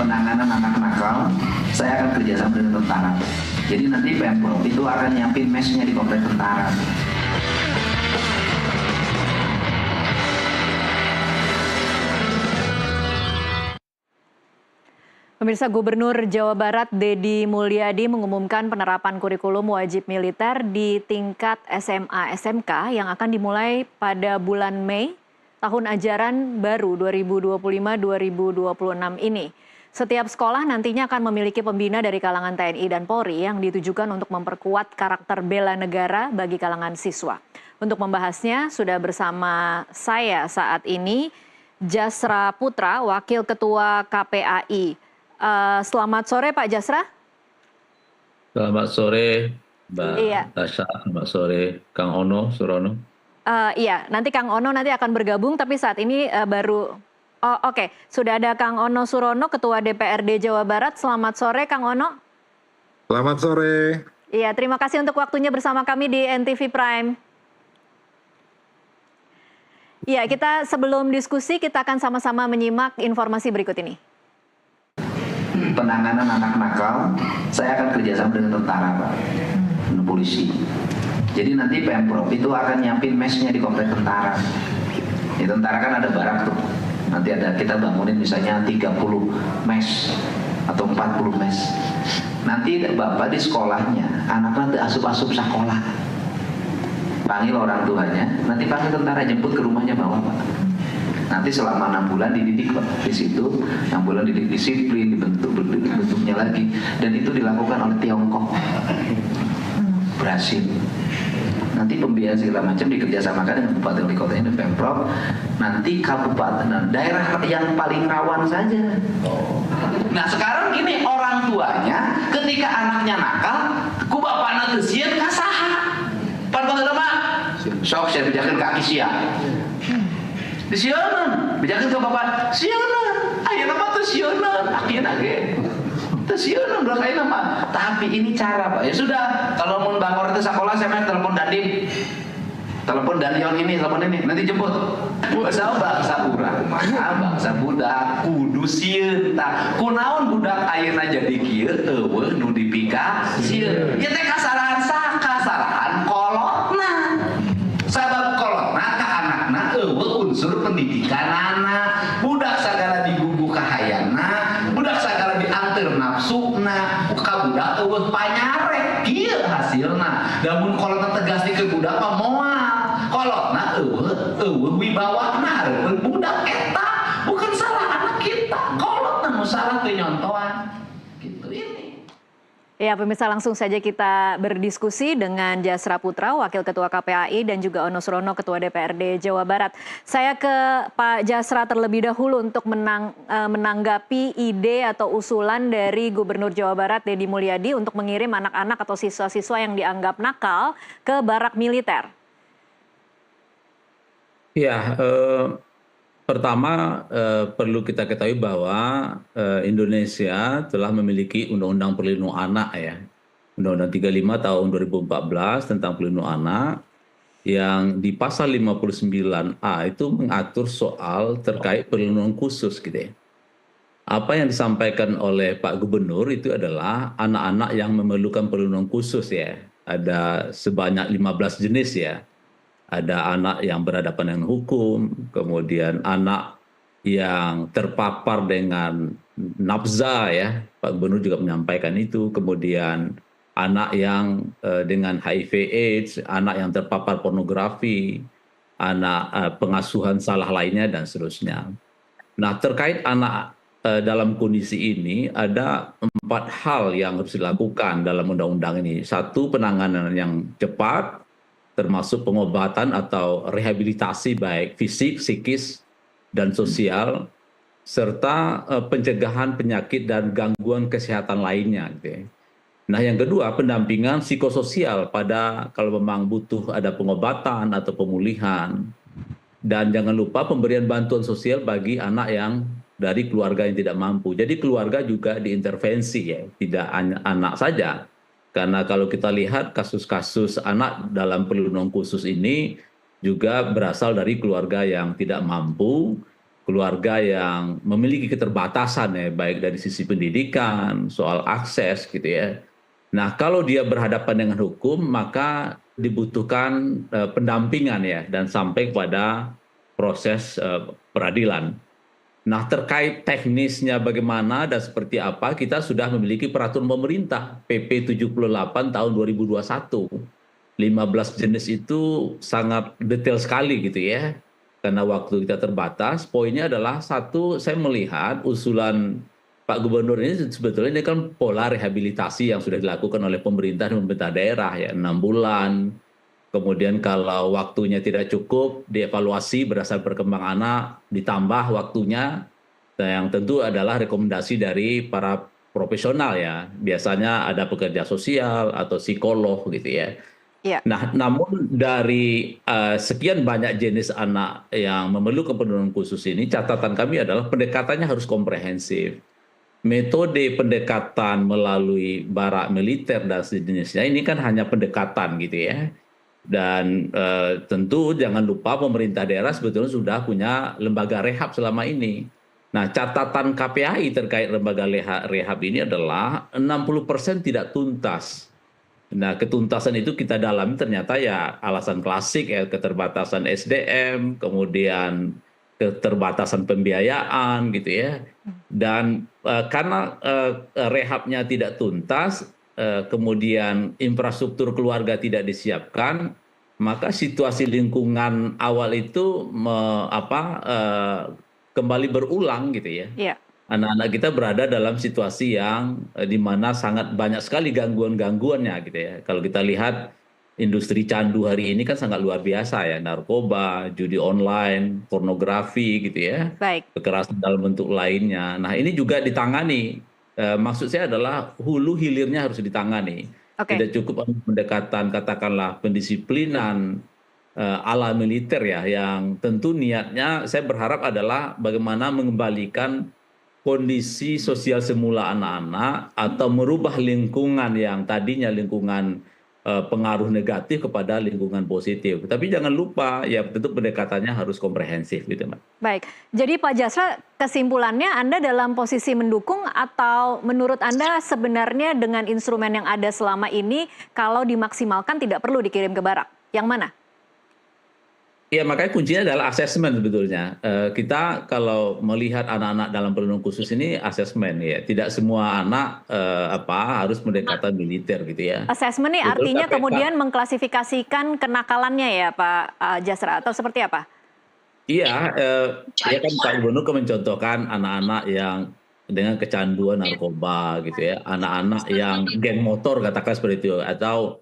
penanganan anak nakal, saya akan kerjasama dengan tentara. Jadi nanti Pemprov itu akan nyiapin mesnya di komplek tentara. Pemirsa, Gubernur Jawa Barat Deddy Mulyadi mengumumkan penerapan kurikulum wajib militer di tingkat SMA SMK yang akan dimulai pada bulan Mei tahun ajaran baru 2025-2026 ini. Setiap sekolah nantinya akan memiliki pembina dari kalangan TNI dan Polri yang ditujukan untuk memperkuat karakter bela negara bagi kalangan siswa. Untuk membahasnya sudah bersama saya saat ini Jasra Putra, Wakil Ketua KPAI. Selamat sore Pak Jasra. Selamat sore Mbak Tasha, selamat sore Kang Ono Surono. Iya, nanti Kang Ono nanti akan bergabung, tapi saat ini baru... Oke. Sudah ada Kang Ono Surono, Ketua DPRD Jawa Barat. Selamat sore Kang Ono. Selamat sore. Iya, terima kasih untuk waktunya bersama kami di NTV Prime. Iya, kita sebelum diskusi kita akan sama-sama menyimak informasi berikut ini. Penanganan anak nakal, saya akan kerjasama dengan tentara, Pak, dengan polisi. Jadi nanti Pemprov itu akan nyiapin mesnya di komplek tentara. Di tentara kan ada barak tuh. Nanti kita bangunin misalnya 30 mes atau 40 mes. Nanti Bapak di sekolahnya, anaknya asup-asup sekolah. Panggil orang tuanya, nanti panggil tentara jemput ke rumahnya bawa, Pak. Nanti selama 6 bulan dididik, Pak, di situ 6 bulan dididik disiplin, bentuknya lagi, dan itu dilakukan oleh Tiongkok, Brasil. Nanti pembiayaan segala macam dikerjasamakan dengan Bupati Wali Kota dan Pemprov. Nanti kabupaten, daerah yang paling rawan saja. Nah sekarang gini, orang tuanya ketika anaknya nakal, ku bapakna teu sieun ka saha? Pan baheula mah sok saya bejakeun kaki sia. Sieunan, bejakeun ka bapak, sieunan. Ayeuna mah teu sieunan, akhirna ge. Teu sieunan belas ayeuna mah. Tapi ini cara, Pak. Ya sudah, kalau mun bangor teh sekolah saya telepon Dandim. Telepon Danion ini, telepon ini, nanti jemput. Bangsa urang mah, bangsa budak kudu sieun tah. Kunaon budak ayeuna jadi kieu eueuh nu dipika sieun. Ya teh kasarahan saha? Kasarahan kolotna. Sabab kolotna ka anakna eueuh unsur pendidikan anak. Budak sagala digugu kahayana, budak sagala dianteur nafsuna, ka budak eueuh panyarek kieu hasilna. Lamun kolotna tegas dikeun budak mah moal. Kolotna eueuh wibawana hareupeun budak eta. Bukan salah anak kita. Kolotna nu salah teu nyontohan. Gitu ini. Ya, pemirsa, langsung saja kita berdiskusi dengan Jasra Putra, Wakil Ketua KPAI, dan juga Ono Surono, Ketua DPRD Jawa Barat. Saya ke Pak Jasra terlebih dahulu untuk menanggapi ide atau usulan dari Gubernur Jawa Barat, Deddy Mulyadi, untuk mengirim anak-anak atau siswa-siswa yang dianggap nakal ke barak militer. Ya, pertama perlu kita ketahui bahwa Indonesia telah memiliki Undang-Undang Perlindungan Anak ya, Undang-Undang 35 tahun 2014 tentang perlindungan anak, yang di pasal 59A itu mengatur soal terkait perlindungan khusus gitu ya. Apa yang disampaikan oleh Pak Gubernur itu adalah anak-anak yang memerlukan perlindungan khusus ya. Ada sebanyak 15 jenis ya. Ada anak yang berhadapan dengan hukum, kemudian anak yang terpapar dengan nafza ya, Pak Gubernur juga menyampaikan itu, kemudian anak yang dengan HIV/AIDS, anak yang terpapar pornografi, anak pengasuhan salah lainnya dan seterusnya. Nah, terkait anak dalam kondisi ini ada 4 hal yang harus dilakukan dalam undang-undang ini. Satu, penanganan yang cepat, termasuk pengobatan atau rehabilitasi baik fisik, psikis, dan sosial, serta pencegahan penyakit dan gangguan kesehatan lainnya. Gitu. Nah, yang kedua, pendampingan psikososial pada kalau memang butuh ada pengobatan atau pemulihan. Dan jangan lupa pemberian bantuan sosial bagi anak yang dari keluarga yang tidak mampu. Jadi keluarga juga diintervensi ya, tidak hanya anak saja. Karena kalau kita lihat kasus-kasus anak dalam perlindungan khusus ini juga berasal dari keluarga yang tidak mampu, keluarga yang memiliki keterbatasan ya, baik dari sisi pendidikan, soal akses gitu ya. Nah, kalau dia berhadapan dengan hukum, maka dibutuhkan pendampingan ya, dan sampai kepada proses peradilan. Nah, terkait teknisnya bagaimana dan seperti apa, kita sudah memiliki peraturan pemerintah PP 78 tahun 2021. 15 jenis itu sangat detail sekali gitu ya. Karena waktu kita terbatas, poinnya adalah satu, saya melihat usulan Pak Gubernur ini sebetulnya ini kan pola rehabilitasi yang sudah dilakukan oleh pemerintah dan pemerintah daerah ya, 6 bulan. Kemudian kalau waktunya tidak cukup, dievaluasi berdasarkan perkembangan anak, ditambah waktunya, yang tentu adalah rekomendasi dari para profesional ya. Biasanya ada pekerja sosial atau psikolog gitu ya. Iya. Nah, namun dari sekian banyak jenis anak yang memerlukan penurunan khusus ini, catatan kami adalah pendekatannya harus komprehensif. Metode pendekatan melalui barak militer dan sejenisnya ini kan hanya pendekatan gitu ya. Dan tentu jangan lupa pemerintah daerah sebetulnya sudah punya lembaga rehab selama ini. Nah, catatan KPAI terkait lembaga rehab ini adalah 60% tidak tuntas. Nah, ketuntasan itu kita dalami ternyata ya alasan klasik ya, keterbatasan SDM, kemudian keterbatasan pembiayaan gitu ya. Dan karena rehabnya tidak tuntas, kemudian infrastruktur keluarga tidak disiapkan, maka situasi lingkungan awal itu kembali berulang gitu ya. Iya. Anak-anak kita berada dalam situasi yang di mana sangat banyak sekali gangguan-gangguannya gitu ya. Kalau kita lihat industri candu hari ini kan sangat luar biasa ya, narkoba, judi online, pornografi gitu ya, Baik. kekerasan dalam bentuk lainnya. Nah, ini juga ditangani. Maksud saya adalah hulu hilirnya harus ditangani. Oke. Tidak cukup pendekatan katakanlah pendisiplinan ala militer ya, yang tentu niatnya saya berharap adalah bagaimana mengembalikan kondisi sosial semula anak-anak atau merubah lingkungan yang tadinya lingkungan pengaruh negatif kepada lingkungan positif. Tapi jangan lupa ya, tentu pendekatannya harus komprehensif gitu, Mbak. Baik, jadi Pak Jasra, kesimpulannya Anda dalam posisi mendukung atau menurut Anda sebenarnya dengan instrumen yang ada selama ini kalau dimaksimalkan tidak perlu dikirim ke barak? Yang mana? Ya, makanya kuncinya adalah asesmen sebetulnya. Kita kalau melihat anak-anak dalam perlindungan khusus ini asesmen ya. Tidak semua anak harus pendekatan militer gitu ya. Asesmen nih Betul, artinya KPK. kemudian mengklasifikasikan kenakalannya ya Pak Jasra, atau seperti apa? Iya, ya kan Pak Gubernur kan mencontohkan anak-anak yang dengan kecanduan narkoba gitu ya, anak-anak yang geng motor katakan seperti itu, atau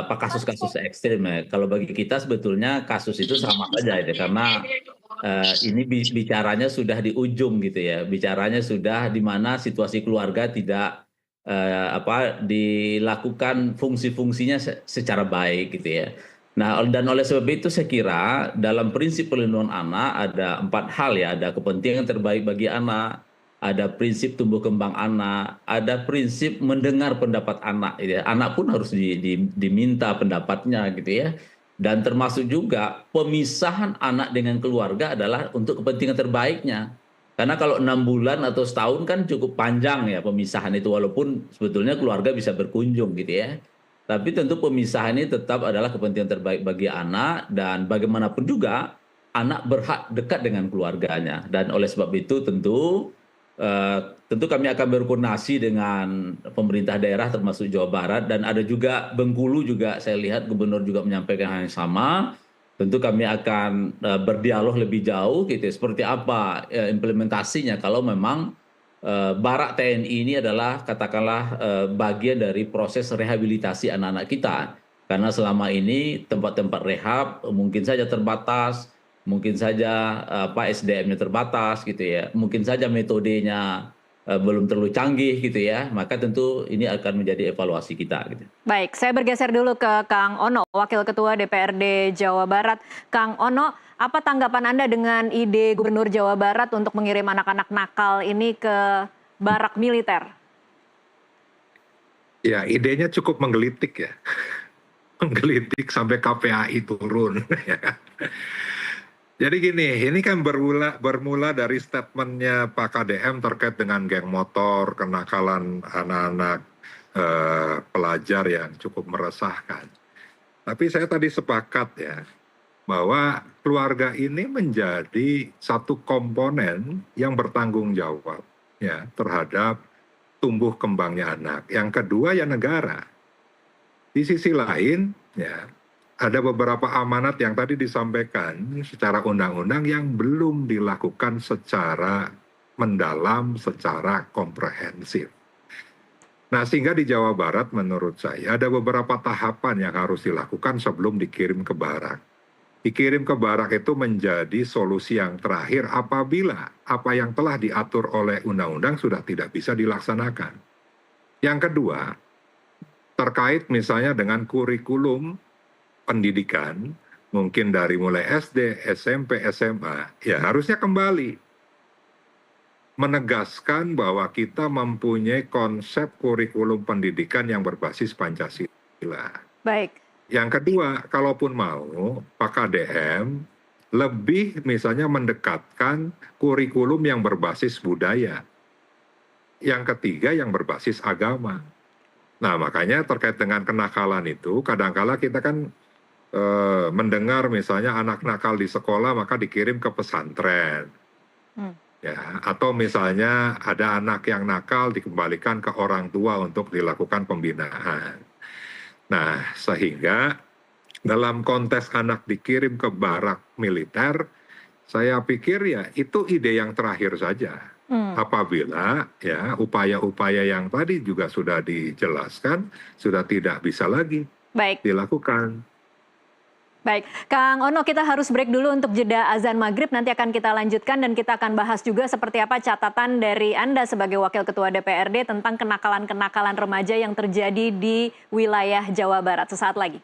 kasus-kasus ekstrim ya. Kalau bagi kita sebetulnya kasus itu sama saja ya, karena ini bicaranya sudah di ujung gitu ya, bicaranya sudah di mana situasi keluarga tidak dilakukan fungsi-fungsinya secara baik gitu ya. Nah, dan oleh sebab itu saya kira dalam prinsip perlindungan anak ada 4 hal ya, ada kepentingan terbaik bagi anak, ada prinsip tumbuh kembang anak, ada prinsip mendengar pendapat anak gitu ya. Anak pun harus diminta pendapatnya gitu ya. Dan termasuk juga pemisahan anak dengan keluarga adalah untuk kepentingan terbaiknya. Karena kalau 6 bulan atau setahun kan cukup panjang ya pemisahan itu, walaupun sebetulnya keluarga bisa berkunjung gitu ya. Tapi tentu pemisahan ini tetap adalah kepentingan terbaik bagi anak, dan bagaimanapun juga anak berhak dekat dengan keluarganya. Dan oleh sebab itu tentu kami akan berkoordinasi dengan pemerintah daerah termasuk Jawa Barat, dan ada juga Bengkulu juga saya lihat gubernur juga menyampaikan hal yang sama. Tentu kami akan berdialog lebih jauh gitu, seperti apa implementasinya kalau memang barak TNI ini adalah katakanlah bagian dari proses rehabilitasi anak-anak kita. Karena selama ini tempat-tempat rehab mungkin saja terbatas, mungkin saja SDM-nya terbatas gitu ya, mungkin saja metodenya belum terlalu canggih gitu ya, maka tentu ini akan menjadi evaluasi kita gitu. Baik, saya bergeser dulu ke Kang Ono, Wakil Ketua DPRD Jawa Barat. Kang Ono, apa tanggapan Anda dengan ide Gubernur Jawa Barat untuk mengirim anak-anak nakal ini ke barak militer? Ya, idenya cukup menggelitik ya. Menggelitik sampai KPAI turun. Jadi gini, ini kan bermula dari statementnya Pak KDM terkait dengan geng motor, kenakalan anak-anak pelajar yang cukup meresahkan. Tapi saya tadi sepakat ya, bahwa keluarga ini menjadi satu komponen yang bertanggung jawab ya terhadap tumbuh kembangnya anak. Yang kedua ya negara. Di sisi lain ya ada beberapa amanat yang tadi disampaikan secara undang-undang yang belum dilakukan secara mendalam, secara komprehensif. Nah, sehingga di Jawa Barat menurut saya ada beberapa tahapan yang harus dilakukan sebelum dikirim ke Barak. Dikirim ke Barak itu menjadi solusi yang terakhir apabila apa yang telah diatur oleh undang-undang sudah tidak bisa dilaksanakan. Yang kedua, terkait misalnya dengan kurikulum pendidikan, mungkin dari mulai SD, SMP, SMA, ya harusnya kembali menegaskan bahwa kita mempunyai konsep kurikulum pendidikan yang berbasis Pancasila. Baik. Yang kedua, kalaupun mau, Pak KDM lebih misalnya mendekatkan kurikulum yang berbasis budaya. Yang ketiga, yang berbasis agama. Nah, makanya terkait dengan kenakalan itu, kadangkala kita kan mendengar misalnya anak nakal di sekolah maka dikirim ke pesantren. Ya, atau misalnya ada anak yang nakal dikembalikan ke orang tua untuk dilakukan pembinaan. Nah, sehingga dalam konteks anak dikirim ke barak militer, saya pikir ya itu ide yang terakhir saja. Apabila ya upaya-upaya yang tadi juga sudah dijelaskan sudah tidak bisa lagi Baik. dilakukan. Baik, Kang Ono, kita harus break dulu untuk jeda azan maghrib. Nanti akan kita lanjutkan dan kita akan bahas juga seperti apa catatan dari Anda sebagai Wakil Ketua DPRD tentang kenakalan-kenakalan remaja yang terjadi di wilayah Jawa Barat. Sesaat lagi.